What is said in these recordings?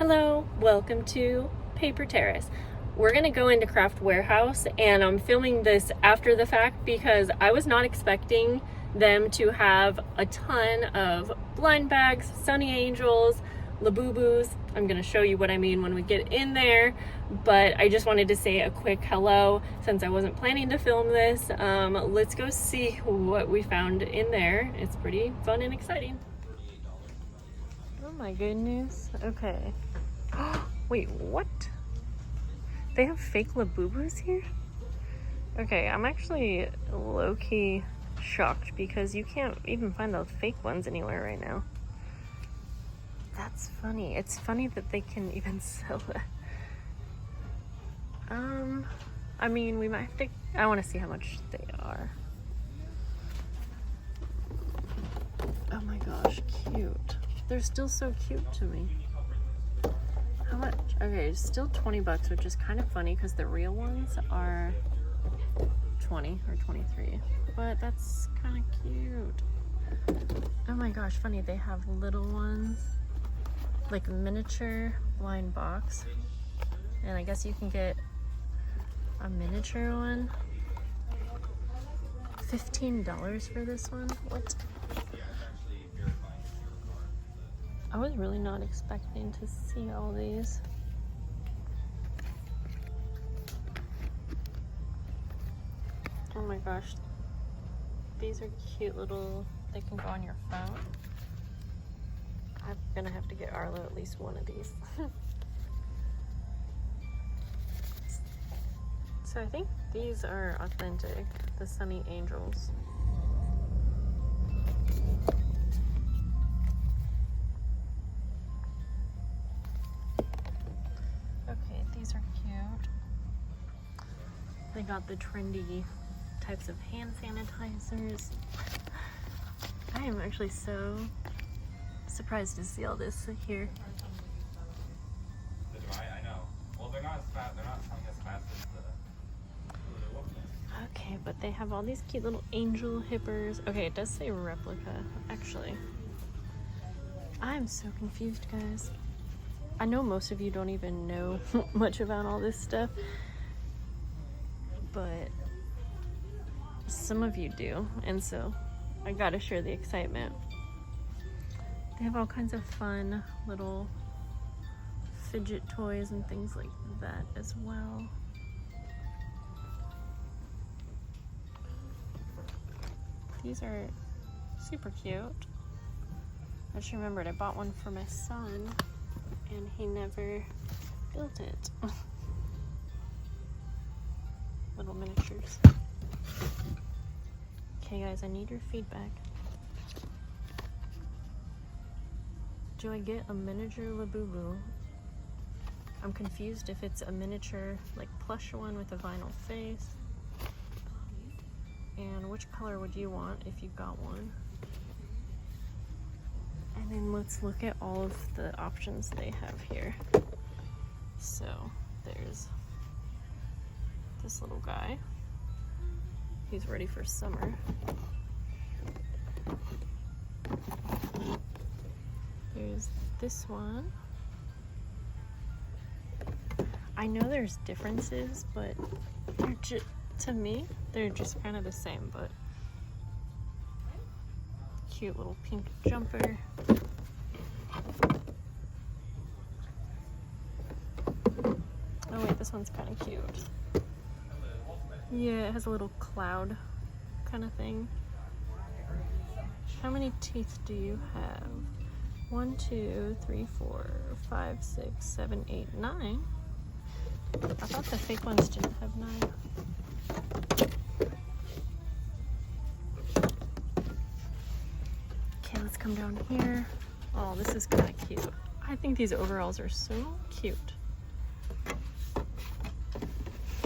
Hello, welcome to Paper Terrace. We're gonna go into Craft Warehouse, and I'm filming this after the fact because I was not expecting them to have a ton of blind bags, Sunny Angels, Labubus. I'm gonna show you what I mean when we get in there, but I just wanted to say a quick hello since I wasn't planning to film this. Let's go see what we found in there. It's pretty fun and exciting. Oh my goodness. Okay. Wait, what? They have fake Labubus here? Okay, I'm actually low-key shocked because you can't even find the fake ones anywhere right now. That's funny. It's funny that they can even sell that. I mean, we might have to... I want to see how much they are. Oh my gosh, cute. They're still so cute to me. How much? Okay, still 20 bucks, which is kind of funny because the real ones are 20 or 23. But that's kind of cute. Oh my gosh, funny. They have little ones, like miniature blind box. And I guess you can get a miniature one. $15 for this one? What? I was really not expecting to see all these. Oh my gosh. These are cute little, they can go on your phone. I'm gonna have to get Arlo at least one of these. So I think these are authentic, the Sunny Angels. Okay, these are cute. They got the trendy types of hand sanitizers. I am actually so surprised to see all this here. I know. Well, they're not as fast. They're not selling as fast as the. Okay, but they have all these cute little angel hippers. Okay, it does say replica, actually. I'm so confused, guys. I know most of you don't even know much about all this stuff, but some of you do, and so I gotta share the excitement. They have all kinds of fun little fidget toys and things like that as well. These are super cute. I just remembered I bought one for my son and he never built it. Little miniatures. Okay guys, I need your feedback. Do I get a miniature Labubu? I'm confused if it's a miniature, like plush one with a vinyl face. And which color would you want if you got one? And then let's look at all of the options they have here. So there's this little guy. He's ready for summer. There's this one. I know there's differences, but they're to me, they're just kind of the same, but cute little pink jumper. Oh wait, this one's kind of cute. Yeah, it has a little cloud kind of thing. How many teeth do you have? 1, 2, 3, 4, 5, 6, 7, 8, 9. I thought the fake ones didn't have 9. Okay, let's come down here. Oh, this is kind of cute. I think these overalls are so cute.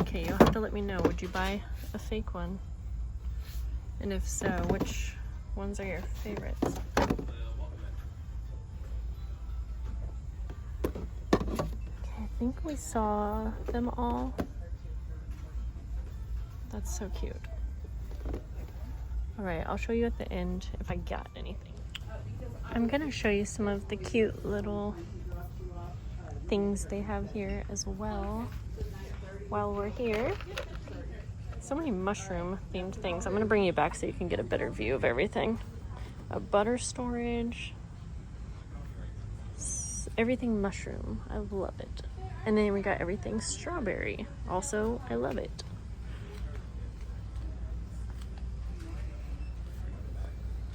Okay, you'll have to let me know. Would you buy a fake one? And if so, which ones are your favorites? Okay, I think we saw them all. That's so cute. All right, I'll show you at the end if I got anything. I'm gonna show you some of the cute little things they have here as well while we're here. So many mushroom themed things. I'm gonna bring you back so you can get a better view of everything. A butter storage. Everything mushroom. I love it. And then we got everything strawberry. Also, I love it.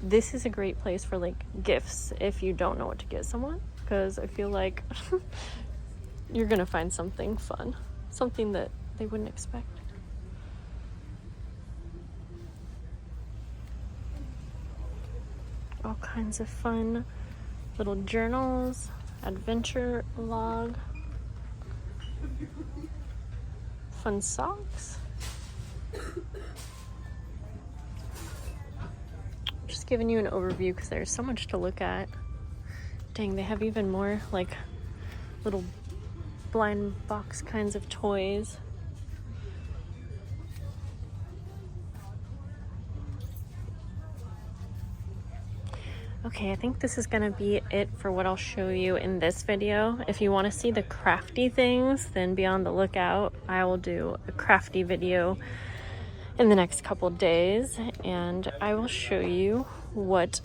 This is a great place for like gifts if you don't know what to get someone, because I feel like you're gonna find something fun, something that they wouldn't expect. All kinds of fun little journals, adventure log, fun socks. Just giving you an overview because there's so much to look at. Dang, they have even more like little blind box kinds of toys. Okay, I think this is gonna be it for what I'll show you in this video. If you want to see the crafty things, then be on the lookout. I will do a crafty video in the next couple days, and I will show you what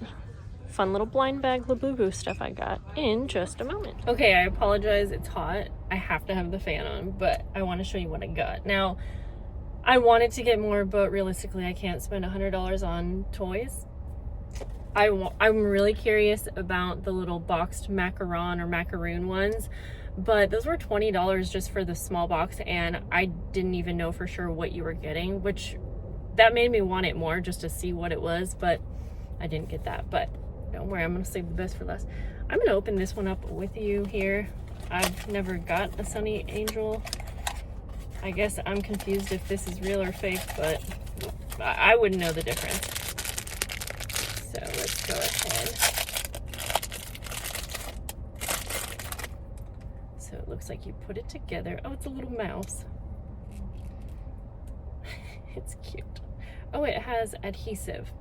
fun little blind bag Labubu stuff I got in just a moment. Okay, I apologize, it's hot. I have to have the fan on, but I want to show you what I got. Now, I wanted to get more, but realistically, I can't spend $100 on toys. I'm really curious about the little boxed macaron or macaroon ones, but those were $20 just for the small box, and I didn't even know for sure what you were getting, which that made me want it more just to see what it was, but I didn't get that. But don't worry, I'm gonna save the best for last. I'm gonna open this one up with you here. I've never got a Sunny Angel. I guess I'm confused if this is real or fake, but I wouldn't know the difference. So let's go ahead. So it looks like you put it together. Oh, it's a little mouse. It's cute. Oh, it has adhesive.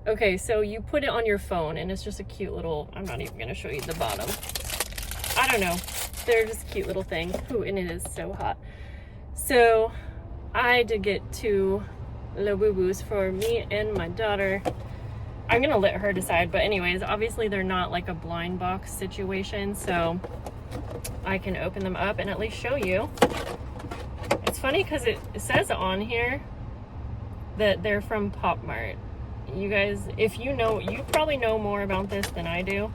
Okay, so you put it on your phone and it's just a cute little, I'm not even gonna show you the bottom. I don't know. They're just cute little things. Ooh, and it is so hot. So I did get 2 Labubus for me and my daughter. I'm gonna let her decide, but anyways, obviously they're not like a blind box situation, so I can open them up and at least show you. It's funny because it says on here that they're from Pop Mart. You guys, if you know, you probably know more about this than I do.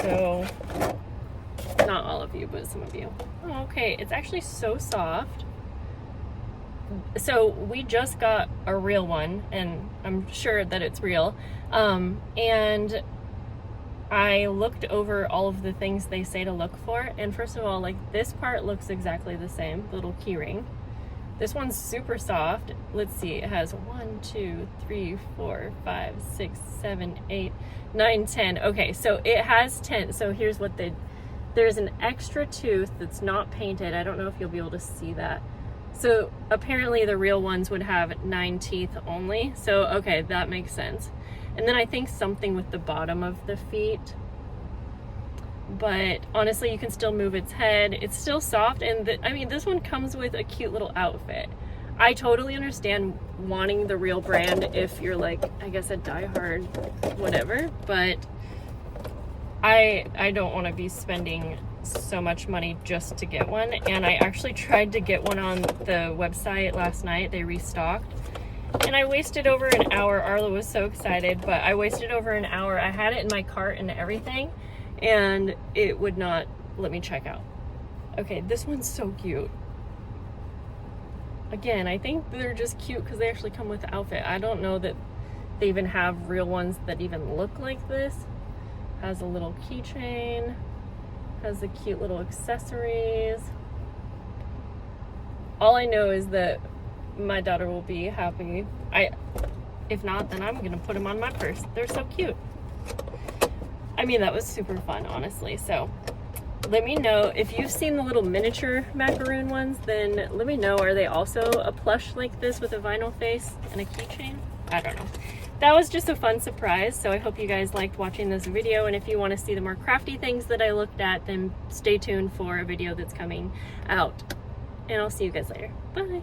So, not all of you, but some of you. Oh, okay, it's actually so soft. So we just got a real one, and I'm sure that it's real. And I looked over all of the things they say to look for, and first of all, like this part looks exactly the same, little key ring. This one's super soft. Let's see, it has 1, 2, 3, 4, 5, 6, 7, 8, 9, 10. Okay, so it has 10. So here's what there's an extra tooth that's not painted. I don't know if you'll be able to see that. So apparently the real ones would have 9 teeth only. So, okay, that makes sense. And then I think something with the bottom of the feet. But honestly, you can still move its head. It's still soft. And I mean, this one comes with a cute little outfit. I totally understand wanting the real brand if you're like, I guess a diehard whatever. But I don't want to be spending so much money just to get one. And I actually tried to get one on the website last night. They restocked, and I wasted over an hour. Arla was so excited, but I wasted over an hour. I had it in my cart and everything, and it would not let me check out. Okay, this one's so cute. Again, I think they're just cute because they actually come with the outfit. I don't know that they even have real ones that even look like this. Has a little keychain. Has the cute little accessories. All I know is that my daughter will be happy. If not, then I'm gonna put them on my purse. They're so cute. I mean, that was super fun, honestly. So let me know if you've seen the little miniature macaroon ones, then let me know. Are they also a plush like this with a vinyl face and a keychain? I don't know. that was just a fun surprise. So I hope you guys liked watching this video, and if you want to see the more crafty things that I looked at, then stay tuned for a video that's coming out. And I'll see you guys later. Bye.